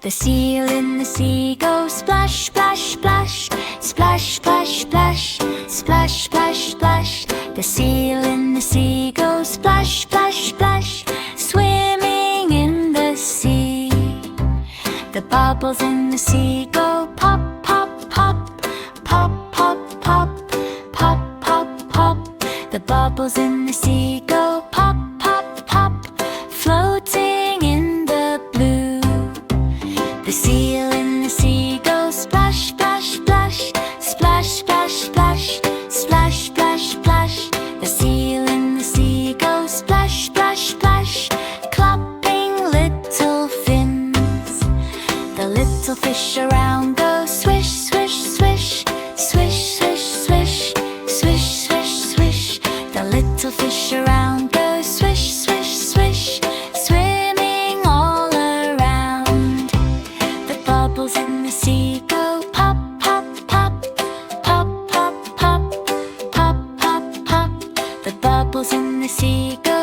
The seal in the sea goes splash, splash, splash. Splash, splash, splash. Splash, splash, splash. The seal in the sea goes splash, splash, splash. Swimming in the sea. The bubbles in the sea go pop, pop, pop. Pop, pop, pop. Pop, pop, pop. The bubbles in the sea go pop, pop, pop. Floating in the blue. The seal in the sea goes splash, splash, splash. Splash, splash, splash. Splash, splash, splash. The seal in the sea goes splash, splash, splash. Clapping little fins. The little fish around go swish, swish, swish. Swish, swish, swish. Swish, swish, swish. The little fish around go swish, swish, swish. Swimming all around. The bubbles in the sea go pop, pop, pop. Pop, pop, pop. Pop, pop, pop. The bubbles in the sea go